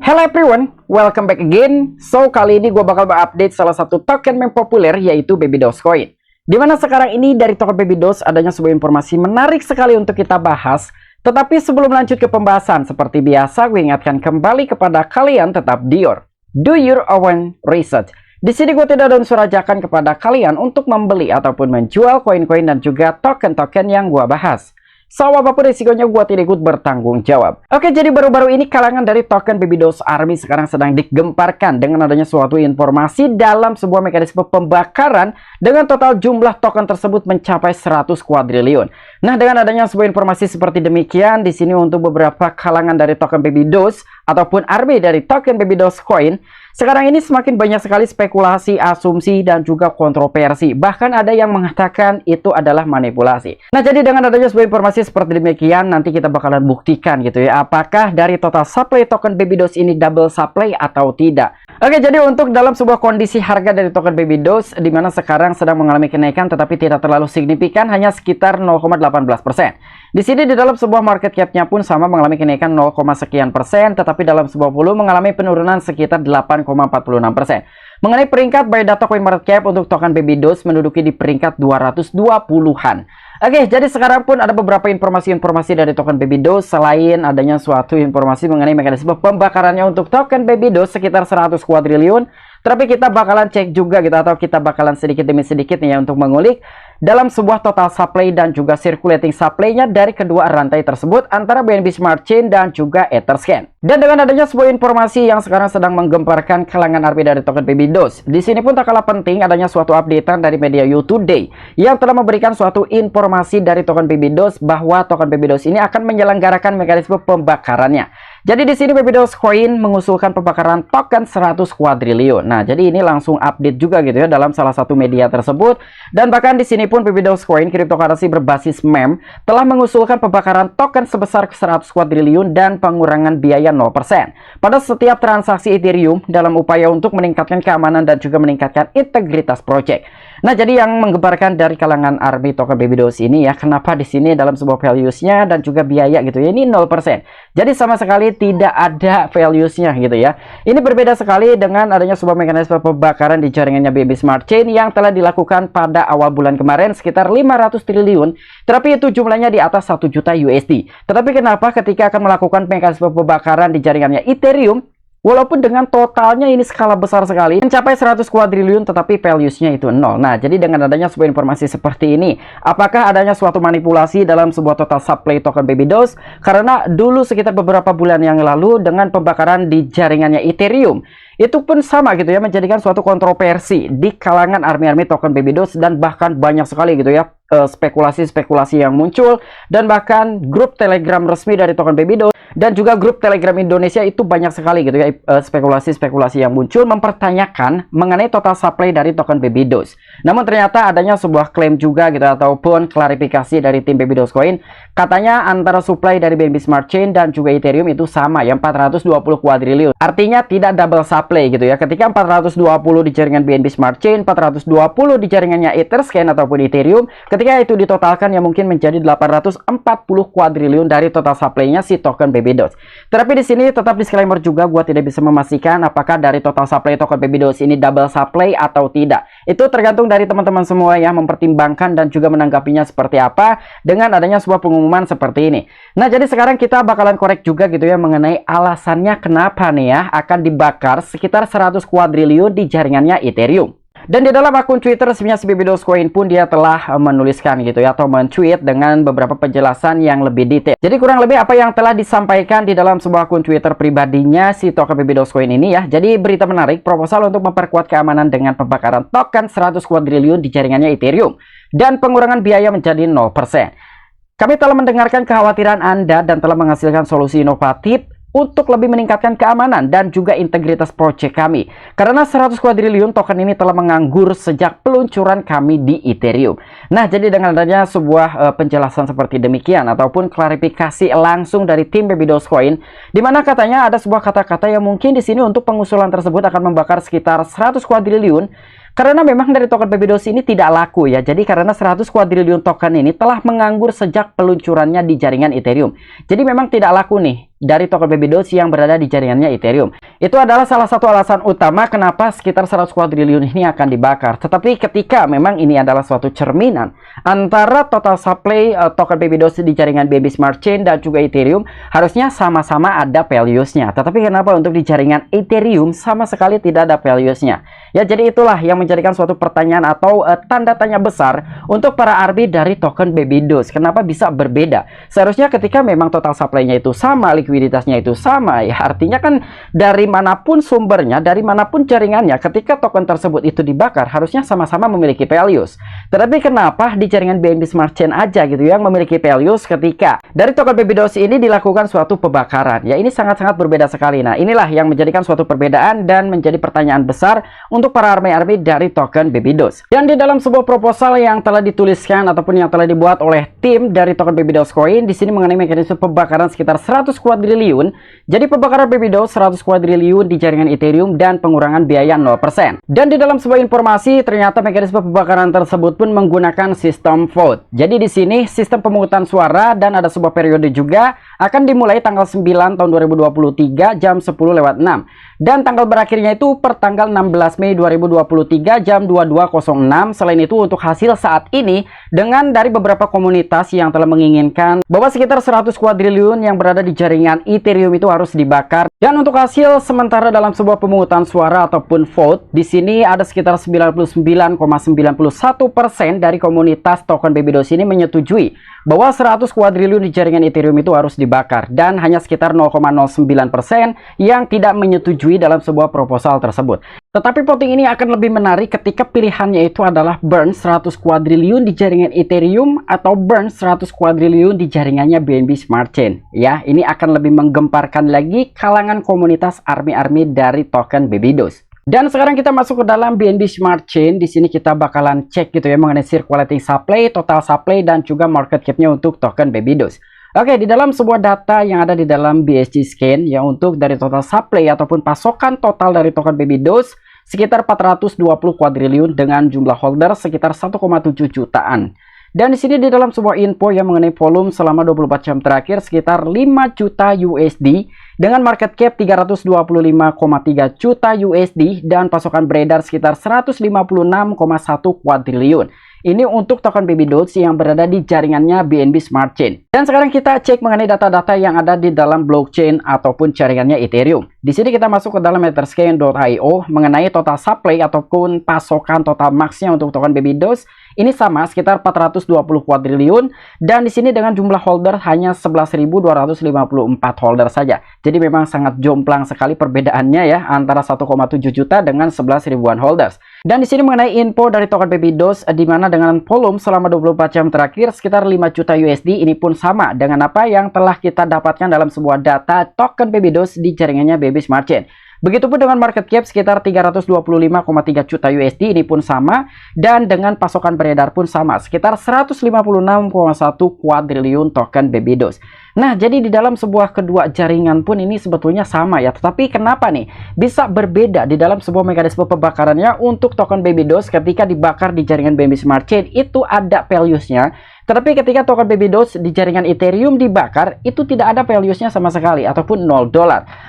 Hello everyone, welcome back again. So, kali ini gue bakal update salah satu token yang populer, yaitu Baby Dogecoin. Dimana sekarang ini dari token Baby Doge adanya sebuah informasi menarik sekali untuk kita bahas. Tetapi sebelum lanjut ke pembahasan, seperti biasa gue ingatkan kembali kepada kalian tetap do your own research. Di sini gue tidak ada unsur ajakan kepada kalian untuk membeli ataupun menjual koin-koin dan juga token-token yang gue bahas. So, apapun risikonya gue tidak ikut bertanggung jawab. Oke, jadi baru-baru ini kalangan dari token Baby Doge Army sekarang sedang digemparkan dengan adanya suatu informasi dalam sebuah mekanisme pembakaran dengan total jumlah token tersebut mencapai 100 kuadriliun. Nah, dengan adanya sebuah informasi seperti demikian, di sini untuk beberapa kalangan dari token Baby Doge ataupun Army dari token Baby Dogecoin, sekarang ini semakin banyak sekali spekulasi, asumsi, dan juga kontroversi. Bahkan ada yang mengatakan itu adalah manipulasi. Nah, jadi dengan adanya sebuah informasi seperti demikian, nanti kita bakalan buktikan gitu ya, apakah dari total supply token Baby Doge ini double supply atau tidak. Oke, jadi untuk dalam sebuah kondisi harga dari token Baby Doge, di mana sekarang sedang mengalami kenaikan tetapi tidak terlalu signifikan, hanya sekitar 0,18%. Di sini di dalam sebuah market cap-nya pun sama mengalami kenaikan 0, sekian persen, tetapi dalam sebuah volume mengalami penurunan sekitar 8,46%. Mengenai peringkat by data coin market cap untuk token Baby Doge menduduki di peringkat 220-an. Oke, jadi sekarang pun ada beberapa informasi-informasi dari token Baby Doge selain adanya suatu informasi mengenai mekanisme pembakarannya untuk token Baby Doge sekitar 100 kuadriliun. Tapi kita bakalan cek juga gitu, atau kita bakalan sedikit demi sedikit nih ya untuk mengulik dalam sebuah total supply dan juga circulating supply-nya dari kedua rantai tersebut antara BNB Smart Chain dan juga Etherscan. Dan dengan adanya sebuah informasi yang sekarang sedang menggemparkan kalangan army dari token Baby Doge, di sini pun tak kalah penting adanya suatu updatean dari media You Today yang telah memberikan suatu informasi dari token Baby Doge bahwa token Baby Doge ini akan menyelenggarakan mekanisme pembakarannya. Jadi di sini Baby Dogecoin mengusulkan pembakaran token 100 kuadriliun. Nah, jadi ini langsung update juga gitu ya dalam salah satu media tersebut. Dan bahkan di sini pun Baby Dogecoin cryptocurrency berbasis meme telah mengusulkan pembakaran token sebesar 100 kuadriliun dan pengurangan biaya 0% pada setiap transaksi Ethereum dalam upaya untuk meningkatkan keamanan dan juga meningkatkan integritas project. Nah, jadi yang menggemparkan dari kalangan army token Baby Doge ini ya, kenapa di sini dalam sebuah values-nya dan juga biaya gitu ya, ini 0%. Jadi sama sekali tidak ada values-nya gitu ya. Ini berbeda sekali dengan adanya sebuah mekanisme pembakaran di jaringannya BNB Smart Chain yang telah dilakukan pada awal bulan kemarin sekitar 500 triliun, tetapi itu jumlahnya di atas 1 juta USD. Tetapi kenapa ketika akan melakukan mekanisme pembakaran di jaringannya Ethereum, walaupun dengan totalnya ini skala besar sekali, mencapai 100 kuadriliun, tetapi values-nya itu 0. Nah, jadi dengan adanya sebuah informasi seperti ini, apakah adanya suatu manipulasi dalam sebuah total supply token Baby Doge? Karena dulu sekitar beberapa bulan yang lalu dengan pembakaran di jaringannya Ethereum, itu pun sama gitu ya, menjadikan suatu kontroversi di kalangan army token Baby Doge, dan bahkan banyak sekali gitu ya spekulasi-spekulasi yang muncul, dan bahkan grup Telegram resmi dari token Baby Doge dan juga grup Telegram Indonesia itu banyak sekali gitu ya spekulasi-spekulasi yang muncul mempertanyakan mengenai total supply dari token Baby Doge. Namun ternyata adanya sebuah klaim juga gitu ataupun klarifikasi dari tim Baby Dogecoin, katanya antara supply dari BNB Smart Chain dan juga Ethereum itu sama yang 420 kuadriliun. Artinya tidak double supply gitu ya. Ketika 420 di jaringan BNB Smart Chain, 420 di jaringannya Etherscan ataupun Ethereum, ketika itu ditotalkan ya mungkin menjadi 840 kuadriliun dari total supply-nya si token Baby Doge. Tetapi di sini tetap disclaimer juga, gua tidak bisa memastikan apakah dari total supply token Baby Doge ini double supply atau tidak. Itu tergantung dari teman-teman semua ya, mempertimbangkan dan juga menanggapinya seperti apa dengan adanya sebuah pengumuman seperti ini. Nah, jadi sekarang kita bakalan korek juga gitu ya mengenai alasannya kenapa nih ya akan dibakar sekitar 100 kuadriliun di jaringannya Ethereum. Dan di dalam akun Twitter resminya si Baby Dogecoin pun dia telah menuliskan gitu ya, atau men-tweet dengan beberapa penjelasan yang lebih detail. Jadi kurang lebih apa yang telah disampaikan di dalam sebuah akun Twitter pribadinya si token Baby Dogecoin ini ya. Jadi berita menarik, proposal untuk memperkuat keamanan dengan pembakaran token 100 kuadriliun di jaringannya Ethereum dan pengurangan biaya menjadi 0%. Kami telah mendengarkan kekhawatiran Anda dan telah menghasilkan solusi inovatif untuk lebih meningkatkan keamanan dan juga integritas proyek kami. Karena 100 kuadriliun token ini telah menganggur sejak peluncuran kami di Ethereum. Nah, jadi dengan adanya sebuah penjelasan seperti demikian ataupun klarifikasi langsung dari tim Baby Dogecoin, di mana katanya ada sebuah kata-kata yang mungkin di sini untuk pengusulan tersebut akan membakar sekitar 100 kuadriliun. Karena memang dari token Baby Doge ini tidak laku ya. Jadi karena 100 kuadriliun token ini telah menganggur sejak peluncurannya di jaringan Ethereum. Jadi memang tidak laku nih dari token Babydoge yang berada di jaringannya Ethereum. Itu adalah salah satu alasan utama kenapa sekitar 100 kuadriliun ini akan dibakar. Tetapi ketika memang ini adalah suatu cerminan antara total supply token Babydoge di jaringan BNB Smart Chain dan juga Ethereum, harusnya sama-sama ada values-nya. Tetapi kenapa untuk di jaringan Ethereum sama sekali tidak ada values-nya? Ya, jadi itulah yang menjadikan suatu pertanyaan atau tanda tanya besar untuk para army dari token Babydoge. Kenapa bisa berbeda? Seharusnya ketika memang total supply-nya itu sama, likuiditasnya itu sama, ya artinya kan dari manapun sumbernya, dari manapun jaringannya, ketika token tersebut itu dibakar harusnya sama-sama memiliki values. Tetapi kenapa di jaringan BNB Smart Chain aja gitu yang memiliki values ketika dari token Babydoge ini dilakukan suatu pembakaran? Ya, ini sangat-sangat berbeda sekali. Nah, inilah yang menjadikan suatu perbedaan dan menjadi pertanyaan besar untuk para army-army dari token Babydoge. Dan di dalam sebuah proposal yang telah dituliskan ataupun yang telah dibuat oleh tim dari token Babydoge Coin, di sini mengenai mekanisme pembakaran sekitar 100 kuadriliun. Jadi pembakaran Babydoge 100 kuadriliun di jaringan Ethereum dan pengurangan biaya 0%. Dan di dalam sebuah informasi ternyata mekanisme pembakaran tersebut pun menggunakan sistem vote. Jadi di sini sistem pemungutan suara dan ada sebuah periode juga akan dimulai tanggal 9 tahun 2023 jam 10:06 dan tanggal berakhirnya itu per tanggal 16 Mei 2023 jam 22:06. Selain itu untuk hasil saat ini dengan dari beberapa komunitas yang telah menginginkan bahwa sekitar 100 kuadriliun yang berada di jaringan Ethereum itu harus dibakar. Dan untuk hasil sementara dalam sebuah pemungutan suara ataupun vote, di sini ada sekitar 99,91% dari komunitas token Babydoge ini menyetujui bahwa 100 kuadriliun di jaringan Ethereum itu harus dibakar, dan hanya sekitar 0,09% yang tidak menyetujui dalam sebuah proposal tersebut. Tetapi voting ini akan lebih menarik ketika pilihannya itu adalah burn 100 kuadriliun di jaringan Ethereum atau burn 100 kuadriliun di jaringannya BNB Smart Chain. Ya, ini akan lebih menggemparkan lagi kalangan komunitas army-army dari token Babydoge. Dan sekarang kita masuk ke dalam BNB Smart Chain. Di sini kita bakalan cek gitu ya mengenai circulating supply, total supply, dan juga market cap-nya untuk token Babydoge. Oke, di dalam sebuah data yang ada di dalam BSC Scan ya, untuk dari total supply ataupun pasokan total dari token Babydoge sekitar 420 kuadriliun dengan jumlah holder sekitar 1,7 jutaan. Dan di sini di dalam sebuah info yang mengenai volume selama 24 jam terakhir sekitar 5 juta USD dengan market cap 325,3 juta USD dan pasokan beredar sekitar 156,1 kuadriliun. Ini untuk token Babydoge yang berada di jaringannya BNB Smart Chain. Dan sekarang kita cek mengenai data-data yang ada di dalam blockchain ataupun jaringannya Ethereum. Di sini kita masuk ke dalam Etherscan.io mengenai total supply ataupun pasokan total max-nya untuk token Babydoge. Ini sama sekitar 420 kuadriliun dan di sini dengan jumlah holder hanya 11.254 holder saja. Jadi memang sangat jomplang sekali perbedaannya ya antara 1,7 juta dengan 11 ribuan holders. Dan di sini mengenai info dari token Babydoge di mana dengan volume selama 24 jam terakhir sekitar 5 juta USD, ini pun sama dengan apa yang telah kita dapatkan dalam sebuah data token Babydoge di jaringannya BNB Smart Chain. Begitupun dengan market cap sekitar 325,3 juta USD, ini pun sama, dan dengan pasokan beredar pun sama sekitar 156,1 kuadriliun token Babydoge. Nah, jadi di dalam sebuah kedua jaringan pun ini sebetulnya sama ya, tetapi kenapa nih bisa berbeda di dalam sebuah mekanisme pembakarannya? Untuk token Babydoge ketika dibakar di jaringan BNB Smart Chain itu ada values-nya, tetapi ketika token Babydoge di jaringan Ethereum dibakar itu tidak ada values-nya sama sekali ataupun $0.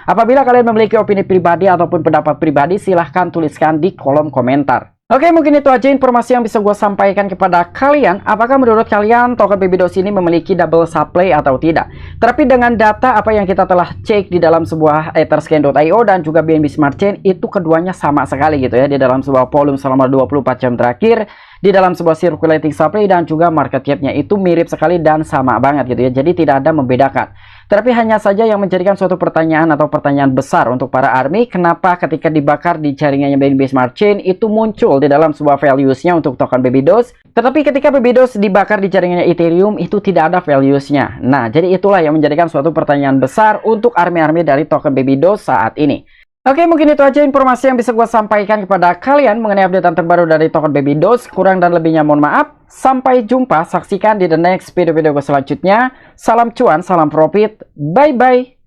Apabila kalian memiliki opini pribadi ataupun pendapat pribadi, silahkan tuliskan di kolom komentar. Oke, mungkin itu aja informasi yang bisa gue sampaikan kepada kalian. Apakah menurut kalian token Babydoge ini memiliki double supply atau tidak? Tapi dengan data apa yang kita telah cek di dalam sebuah Etherscan.io dan juga BNB Smart Chain, itu keduanya sama sekali gitu ya. Di dalam sebuah volume selama 24 jam terakhir, di dalam sebuah circulating supply dan juga market cap-nya itu mirip sekali dan sama banget gitu ya. Jadi tidak ada membedakan. Tapi hanya saja yang menjadikan suatu pertanyaan atau pertanyaan besar untuk para army, kenapa ketika dibakar di jaringannya BNB Smart Chain itu muncul di dalam sebuah values-nya untuk token Babydoge, tetapi ketika Babydoge dibakar di jaringannya Ethereum itu tidak ada values-nya. Nah, jadi itulah yang menjadikan suatu pertanyaan besar untuk army-army dari token Babydoge saat ini. Oke, mungkin itu aja informasi yang bisa gue sampaikan kepada kalian mengenai update terbaru dari token Babydoge. Kurang dan lebihnya mohon maaf. Sampai jumpa, saksikan di the next video-video gue selanjutnya. Salam cuan, salam profit, bye-bye.